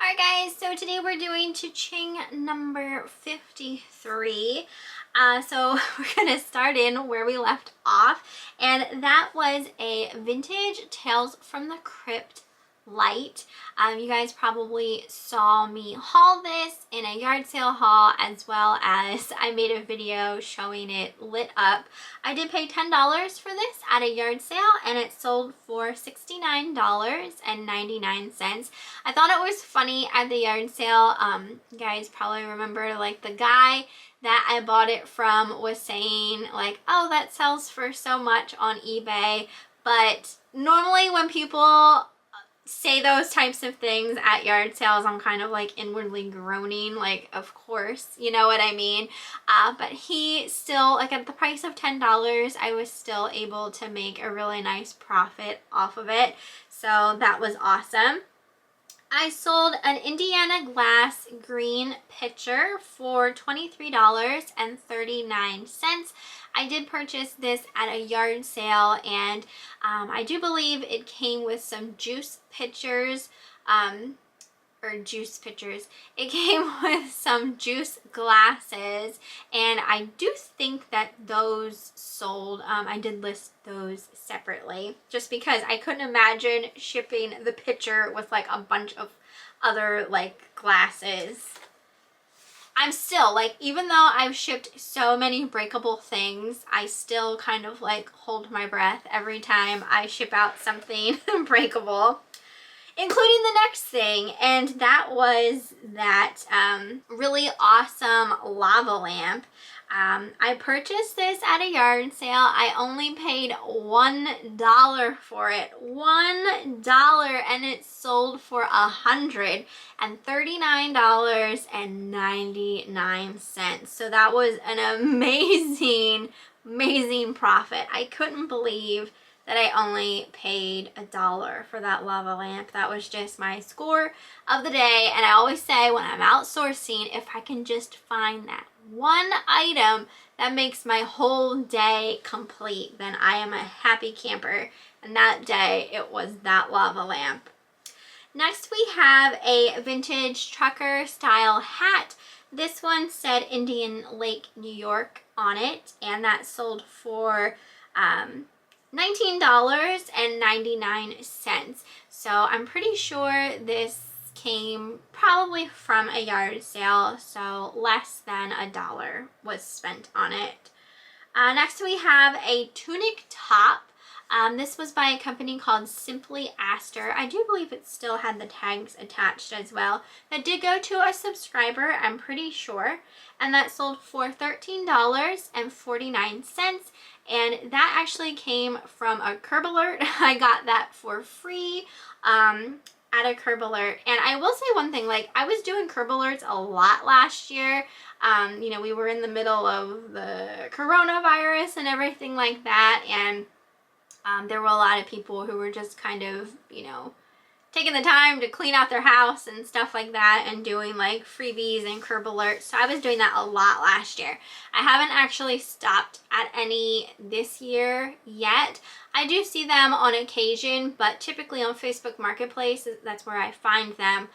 Alright guys, so today we're doing CHING number 53. So we're gonna start in where we left off, and that was a vintage Tales from the Crypt light. You guys probably saw me haul this in a yard sale haul, as well as I made a video showing it lit up. I did pay $10 for this at a yard sale, and it sold for $69.99. I thought it was funny at the yard sale. You guys probably remember, like, the guy that I bought it from was saying, like, oh, that sells for so much on eBay. But normally when people say those types of things at yard sales, I'm kind of like inwardly groaning, like, of course, you know what I mean? But he still, like, at the price of $10, I was still able to make a really nice profit off of it. So that was awesome. I sold an Indiana glass green pitcher for $23.39. I did purchase this at a yard sale, and I do believe it came with some juice pitchers, It came with some juice glasses, and I do think that those sold. I did list those separately just because I couldn't imagine shipping the pitcher with like a bunch of other like glasses. I'm still like, even though I've shipped so many breakable things, I still kind of like hold my breath every time I ship out something breakable, including the next thing, and that was that really awesome lava lamp. I purchased this at a yard sale. I only paid $1 for it. $1, and it sold for $139.99. So that was an amazing profit. I couldn't believe that I only paid $1 for that lava lamp. That was just my score of the day. And I always say, when I'm outsourcing, if I can just find that one item that makes my whole day complete, then I am a happy camper. And that day, it was that lava lamp. Next, we have a vintage trucker style hat. This one said Indian Lake, New York on it, and that sold for $19.99. So I'm pretty sure this came probably from a yard sale, so less than $1 was spent on it. Next we have a tunic top. This was by a company called Simply Aster. I do believe it still had the tags attached as well. That did go to a subscriber, I'm pretty sure, and that sold for $13.49. And that actually came from a Curb Alert. I got that for free at a Curb Alert. And I will say one thing, like, I was doing Curb Alerts a lot last year. You know, we were in the middle of the coronavirus and everything like that, and there were a lot of people who were just kind of, you know, taking the time to clean out their house and stuff like that, and doing like freebies and Curb Alerts. So I was doing that a lot last year. I haven't actually stopped at any this year yet. I do see them on occasion, but typically on Facebook Marketplace, that's where I find them.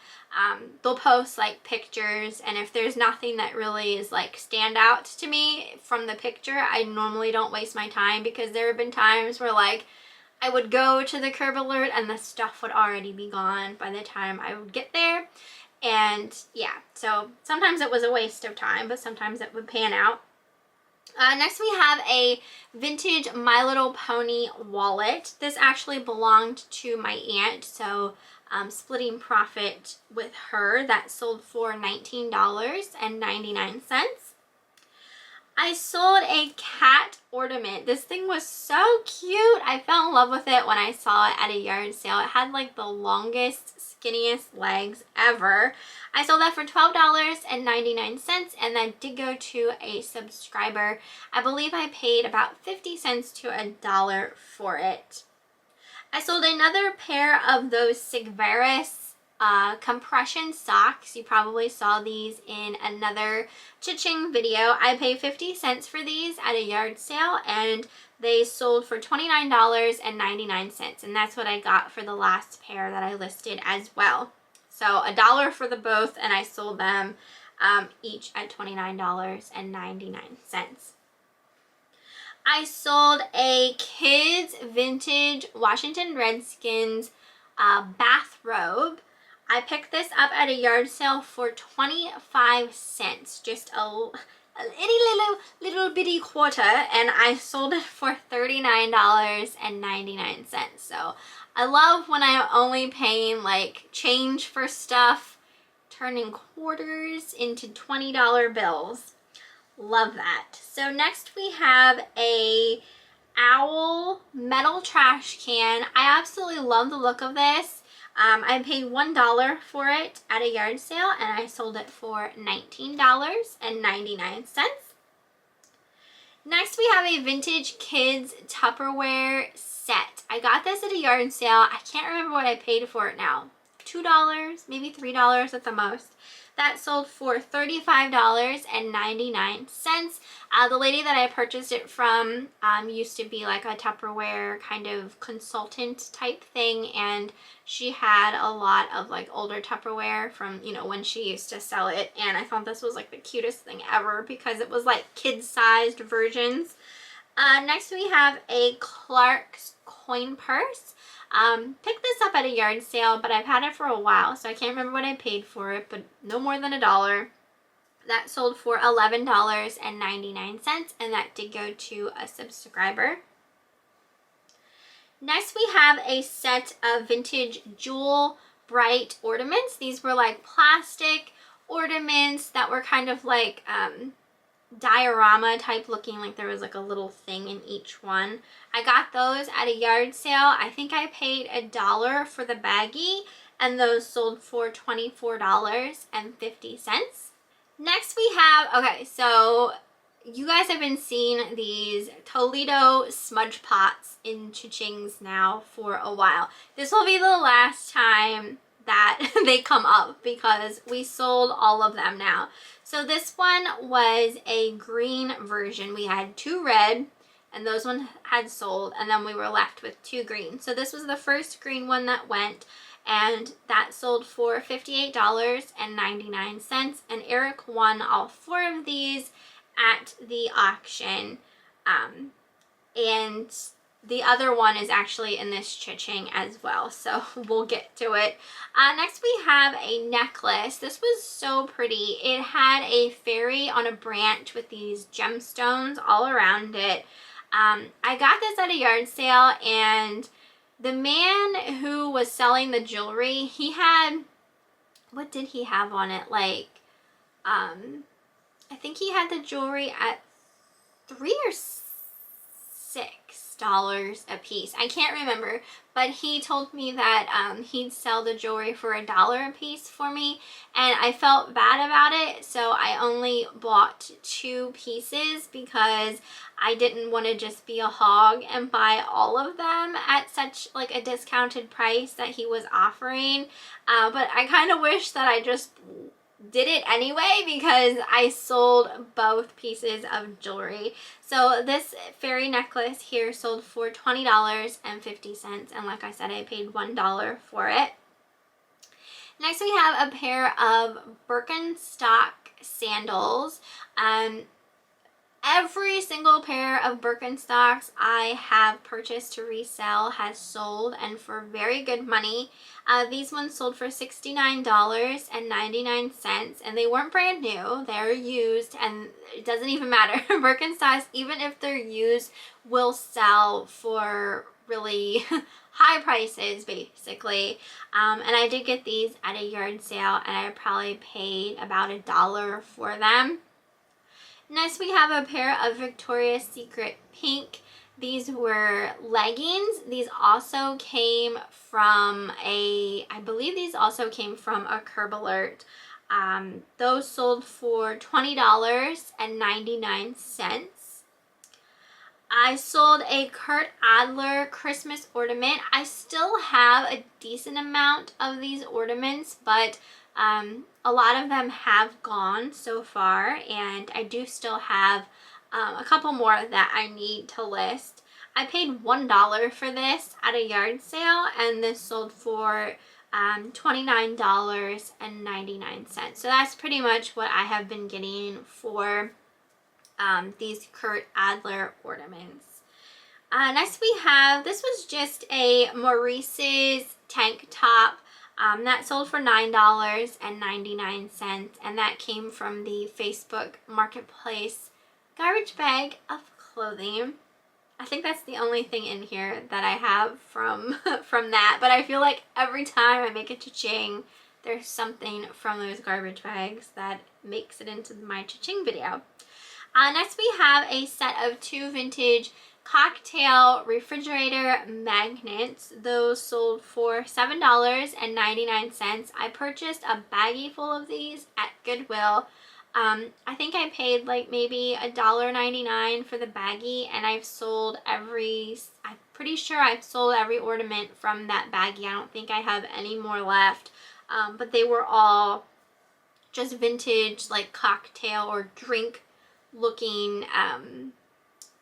They'll post like pictures, and if there's nothing that really is like stand out to me from the picture, I normally don't waste my time, because there have been times where like I would go to the Curb Alert and the stuff would already be gone by the time I would get there. And yeah, so sometimes it was a waste of time, but sometimes it would pan out. Next we have a vintage My Little Pony wallet. This actually belonged to my aunt, so splitting profit with her. That sold for $19.99. I sold a cat ornament. This thing was so cute. I fell in love with it when I saw it at a yard sale. It had like the longest, skinniest legs ever. I sold that for $12.99, and that did go to a subscriber. I believe I paid about 50 cents to $1 for it. I sold another pair of those Sigvaris compression socks. You probably saw these in another CHING video. I paid 50 cents for these at a yard sale, and they sold for $29.99, and that's what I got for the last pair that I listed as well. So $1 for the both, and I sold them each at $29.99. I sold a kids vintage Washington Redskins bathrobe. I picked this up at a yard sale for 25 cents, just a little bitty quarter, and I sold it for $39.99. So I love when I'm only paying like change for stuff, turning quarters into $20 bills. Love that. So next we have a owl metal trash can. I absolutely love the look of this. I paid $1 for it at a yard sale, and I sold it for $19.99. Next we have a vintage kids Tupperware set. I got this at a yard sale. I can't remember what I paid for it now. $2, maybe $3 at the most. That sold for $35.99. The lady that I purchased it from used to be like a Tupperware kind of consultant type thing, and she had a lot of like older Tupperware from, you know, when she used to sell it, and I thought this was like the cutest thing ever because it was like kid-sized versions. Next we have a Clark's coin purse. Picked this up at a yard sale, but I've had it for a while, so I can't remember what I paid for it, but no more than $1. That sold for $11.99, and that did go to a subscriber. Next we have a set of vintage jewel BRITE ornaments. These were like plastic ornaments that were kind of like diorama type looking, like there was like a little thing in each one. I got those at a yard sale. I think I paid $1 for the baggie, and those sold for $24.50. Next we have, okay, so you guys have been seeing these Toledo smudge pots in CHINGs now for a while. This will be the last time that they come up because we sold all of them now. So this one was a green version. We had 2 red, and those ones had sold, and then we were left with 2 green. So this was the first green one that went, and that sold for $58.99, and Eric won all 4 of these at the auction, and the other one is actually in this CHING as well, so we'll get to it. Next we have a necklace. This was so pretty. It had a fairy on a branch with these gemstones all around it. I got this at a yard sale, and the man who was selling the jewelry, he had, what did he have on it? Like, I think he had the jewelry at $3 or $6 a piece. I can't remember, but he told me that he'd sell the jewelry for $1 a piece for me, and I felt bad about it, so I only bought 2 pieces because I didn't want to just be a hog and buy all of them at such like a discounted price that he was offering. But I kind of wish that I just did it anyway because I sold both pieces of jewelry. So this fairy necklace here sold for $20.50, and like I said, I paid $1 for it. Next we have a pair of BIRKENSTOCK sandals. Every single pair of Birkenstocks I have purchased to resell has sold, and for very good money. These ones sold for $69.99, and they weren't brand new. They're used, and it doesn't even matter. Birkenstocks, even if they're used, will sell for really high prices, basically. And I did get these at a yard sale, and I probably paid about $1 for them. Next we have a pair of Victoria's Secret pink. These were leggings. These also came from I believe these also came from a Curb Alert. Those sold for $20.99. I sold a Kurt Adler Christmas ornament. I still have a decent amount of these ornaments, but a lot of them have gone so far, and I do still have a couple more that I need to list. I paid $1 for this at a yard sale, and this sold for $29.99. So that's pretty much what I have been getting for these Kurt Adler ornaments. Next we have, this was just a MAURICES tank top that sold for $9.99, and that came from the Facebook Marketplace garbage bag of clothing. I think that's the only thing in here that I have from from that, but I feel like every time I make a cha-ching, there's something from those garbage bags that makes it into my cha-ching video. Next we have a set of 2 vintage cocktail refrigerator magnets. Those sold for $7.99. I purchased a baggie full of these at Goodwill. I think I paid like maybe $1.99 for the baggie, and I'm pretty sure I've sold every ornament from that baggie. I don't think I have any more left, but they were all just vintage like cocktail or drink looking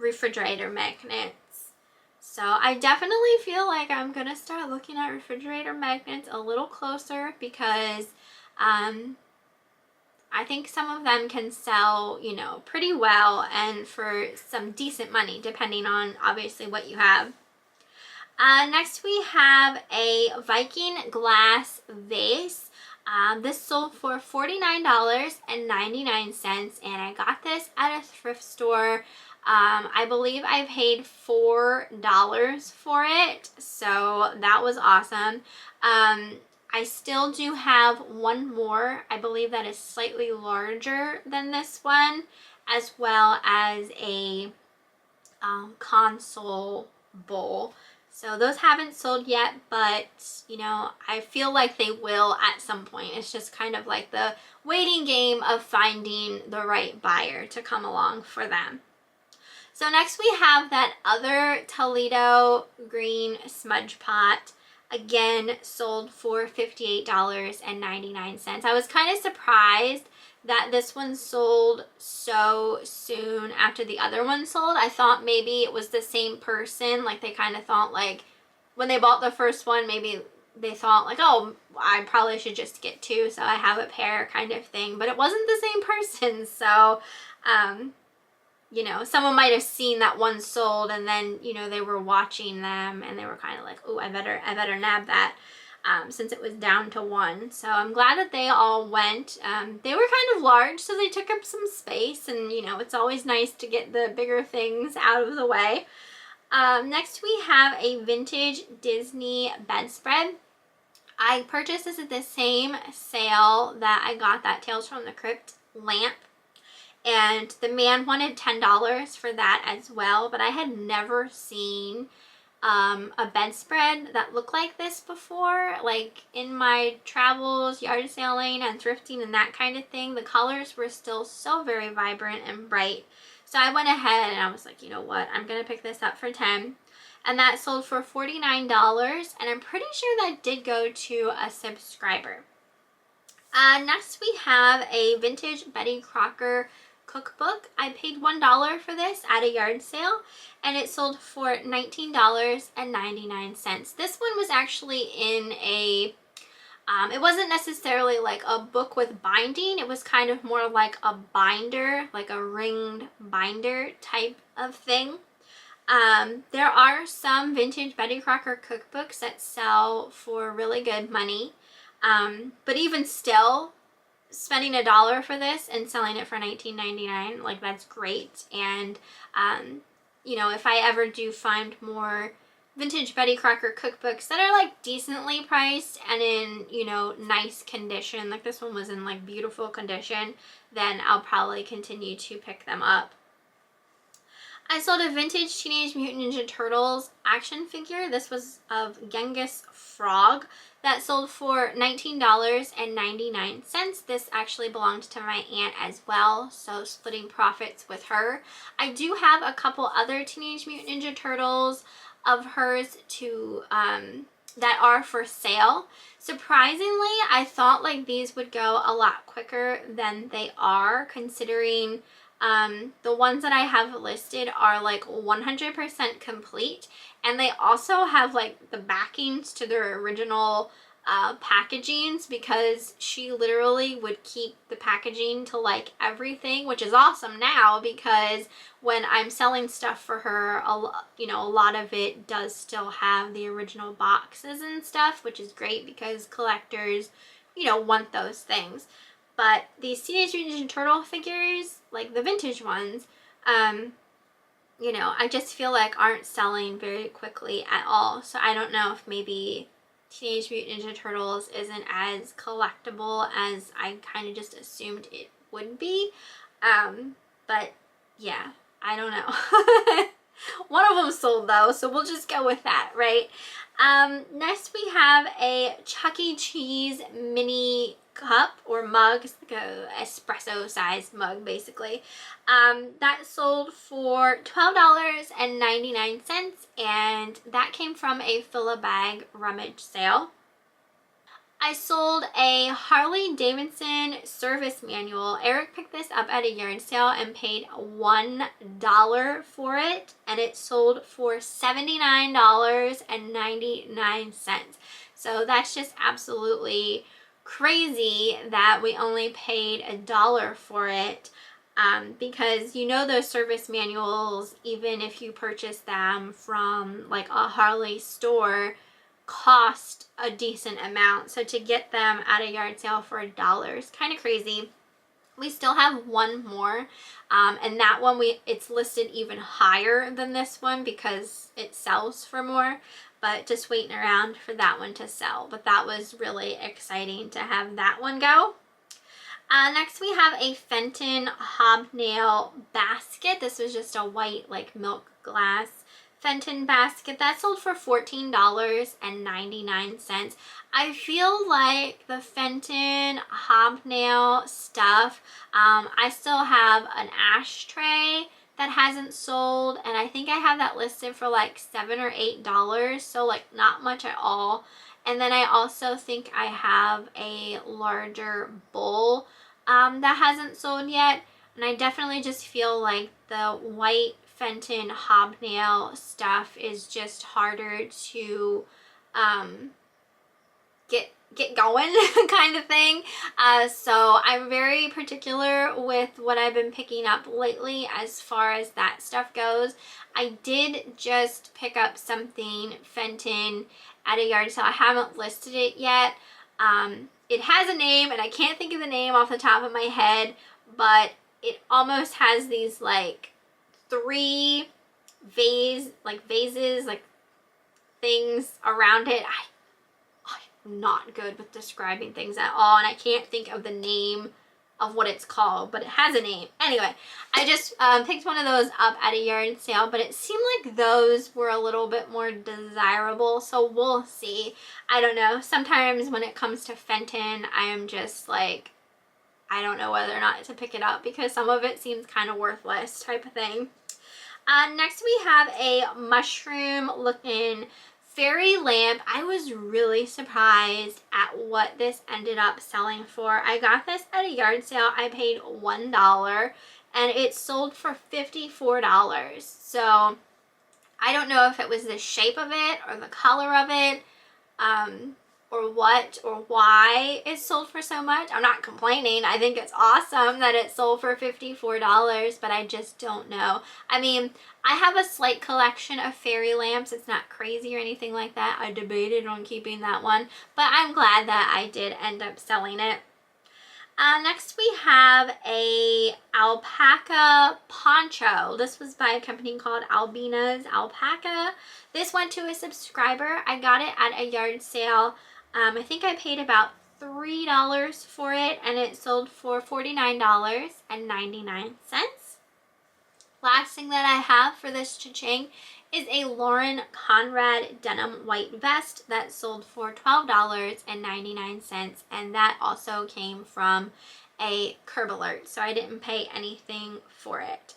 refrigerator magnets. So I definitely feel like I'm gonna start looking at refrigerator magnets a little closer, because I think some of them can sell, you know, pretty well and for some decent money, depending on obviously what you have. Next we have a Viking glass vase. This sold for $49.99, and I got this at a thrift store. I believe I paid $4 for it, so that was awesome. I still do have one more, I believe that is slightly larger than this one, as well as a console bowl. So those haven't sold yet, but you know, I feel like they will at some point. It's just kind of like the waiting game of finding the right buyer to come along for them. So next we have that other Toledo green smudge pot. Again, sold for $58.99. I was kind of surprised that this one sold so soon after the other one sold. I thought maybe it was the same person. Like they kind of thought like when they bought the first one, maybe they thought like, oh, I probably should just get 2 so I have a pair kind of thing. But it wasn't the same person. So, you know, someone might have seen that one sold, and then, you know, they were watching them and they were kind of like, oh, I better nab that, since it was down to 1. So I'm glad that they all went. They were kind of large, so they took up some space, and, you know, it's always nice to get the bigger things out of the way. Next we have a vintage Disney bedspread. I purchased this at the same sale that I got that Tales from the Crypt lamp. And the man wanted $10 for that as well, but I had never seen a bedspread that looked like this before. Like in my travels, yard sailing and thrifting and that kind of thing, the colors were still so very vibrant and bright. So I went ahead and I was like, you know what, I'm gonna pick this up for $10. And that sold for $49, and I'm pretty sure that did go to a subscriber. Next we have a vintage Betty Crocker cookbook. I paid $1 for this at a yard sale, and it sold for $19.99. This one was actually in a, it wasn't necessarily like a book with binding. It was kind of more like a binder, like a ringed binder type of thing. There are some vintage Betty Crocker cookbooks that sell for really good money, but even still, spending $1 for this and selling it for $19.99, like that's great. And you know, if I ever do find more vintage Betty Crocker cookbooks that are like decently priced and in, you know, nice condition, like this one was in like beautiful condition, then I'll probably continue to pick them up. I sold a vintage Teenage Mutant Ninja Turtles action figure. This was of Genghis Frog that sold for $19.99. This actually belonged to my aunt as well, so splitting profits with her. I do have a couple other Teenage Mutant Ninja Turtles of hers to that are for sale. Surprisingly, I thought like these would go a lot quicker than they are, considering the ones that I have listed are like 100% complete, and they also have like the backings to their original packagings, because she literally would keep the packaging to like everything, which is awesome now, because when I'm selling stuff for her, you know, a lot of it does still have the original boxes and stuff, which is great because collectors, you know, want those things. But these Teenage Mutant Ninja Turtle figures, like the vintage ones, you know, I just feel like aren't selling very quickly at all. So I don't know if maybe Teenage Mutant Ninja Turtles isn't as collectible as I kind of just assumed it would be. But yeah, I don't know. One of them sold though, so we'll just go with that, right? Next we have a Chuck E. Cheese mini cup or mug. It's like a espresso sized mug basically. That sold for $12.99, and that came from a fill-a-bag rummage sale. I sold a Harley Davidson service manual. Eric picked this up at a yard sale and paid $1 for it, and it sold for $79.99. So that's just absolutely crazy that we only paid $1 for it. Because you know those service manuals, even if you purchase them from like a Harley store, cost a decent amount. So to get them at a yard sale for $1 is kind of crazy. We still have one more, and that one it's listed even higher than this one because it sells for more, but just waiting around for that one to sell. But that was really exciting to have that one go. Next we have a Fenton hobnail basket. This was just a white like milk glass Fenton basket that sold for $14.99. I feel like the Fenton hobnail stuff, I still have an ashtray that hasn't sold, and I think I have that listed for like $7 or $8, so like not much at all. And then I also think I have a larger bowl that hasn't sold yet, and I definitely just feel like the white Fenton hobnail stuff is just harder to get going kind of thing. So I'm very particular with what I've been picking up lately as far as that stuff goes. I did just pick up something Fenton at a yard sale. I haven't listed it yet. It has a name and I can't think of the name off the top of my head, but it almost has these like 3 vases, like things around it. I'm not good with describing things at all, and I can't think of the name of what it's called, but it has a name. Anyway, I just picked one of those up at a yard sale, but it seemed like those were a little bit more desirable, so we'll see. I don't know. Sometimes when it comes to Fenton, I am just like, I don't know whether or not to pick it up because some of it seems kind of worthless type of thing. Next we have a mushroom looking fairy lamp. I was really surprised at what this ended up selling for. I got this at a yard sale. I paid $1 and it sold for $54. So I don't know if it was the shape of it or the color of it, or what or why it sold for so much. I'm not complaining. I think it's awesome that it sold for $54, but I just don't know. I mean, I have a slight collection of fairy lamps. It's not crazy or anything like that. I debated on keeping that one, but I'm glad that I did end up selling it. Next we have a alpaca poncho. This was by a company called Albina's Alpaca. This went to a subscriber. I got it at a yard sale. I think I paid about $3 for it, and it sold for $49.99. Last thing that I have for this cha-ching is a Lauren Conrad denim white vest that sold for $12.99, and that also came from a Curb Alert, so I didn't pay anything for it.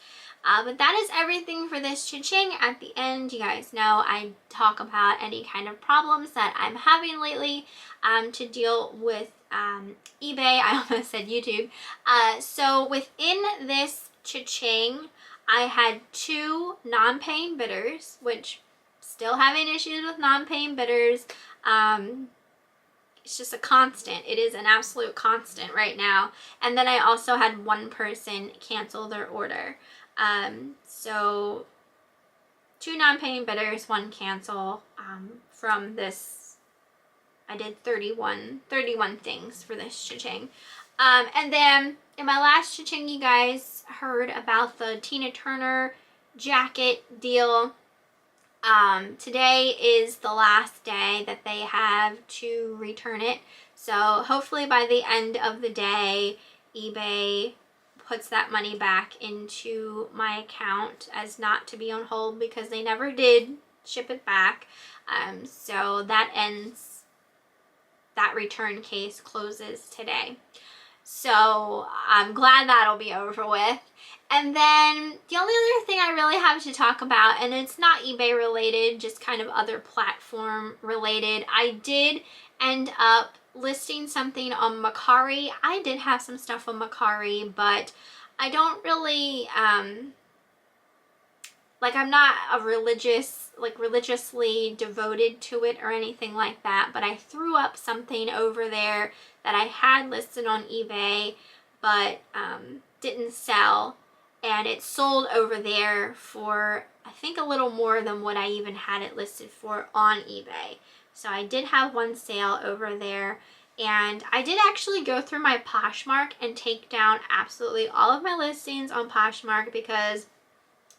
But that is everything for this cha-ching. At the end, you guys know I talk about any kind of problems that I'm having lately to deal with eBay. I almost said YouTube. So within this cha-ching, I had 2 non-paying bidders, which still having issues with non-paying bidders. it's just a constant. It is an absolute constant right now. And then I also had one person cancel their order. So 2 non-paying bidders, 1 cancel from this. I did 31 things for this cha-ching. And then in my last cha-ching, you guys heard about the Tina Turner jacket deal. Today is the last day that they have to return it. So hopefully by the end of the day, eBay puts that money back into my account as not to be on hold, because they never did ship it back. So that ends, that return case closes today. So I'm glad that'll be over with. And then the only other thing I really have to talk about, and it's not eBay related, just kind of other platform related, I did end up listing something on Mercari. I did have some stuff on Mercari, but I don't really, like, I'm not a religiously devoted to it or anything like that, but I threw up something over there that I had listed on eBay, but didn't sell. And it sold over there for, I think, a little more than what I even had it listed for on eBay. So I did have one sale over there. And I did actually go through my Poshmark and take down absolutely all of my listings on Poshmark, because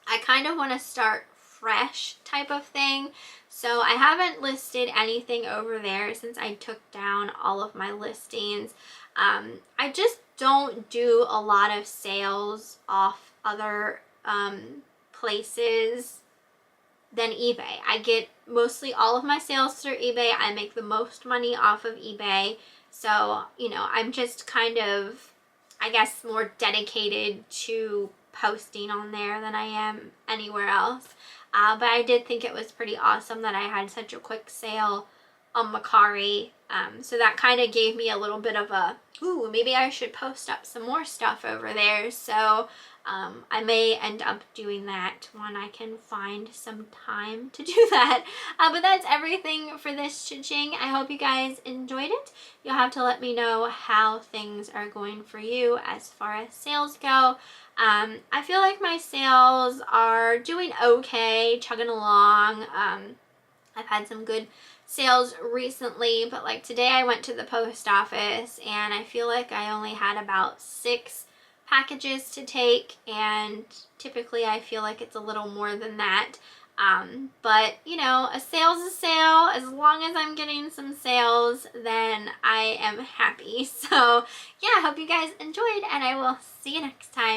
I kind of want to start fresh type of thing. So I haven't listed anything over there since I took down all of my listings. I just don't do a lot of sales off other places than eBay. I get mostly all of my sales through eBay. I make the most money off of eBay. So, you know, I'm just kind of, I guess, more dedicated to posting on there than I am anywhere else. But I did think it was pretty awesome that I had such a quick sale on Mercari. So that kind of gave me a little bit of a, ooh, maybe I should post up some more stuff over there. So I may end up doing that when I can find some time to do that. But that's everything for this cha-ching. I hope you guys enjoyed it. You'll have to let me know how things are going for you as far as sales go. I feel like my sales are doing okay, chugging along. I've had some good sales recently, but like today I went to the post office and I feel like I only had about 6 packages to take, and typically I feel like it's a little more than that. But you know, a sale's a sale. As long as I'm getting some sales, then I am happy. So yeah, I hope you guys enjoyed, and I will see you next time.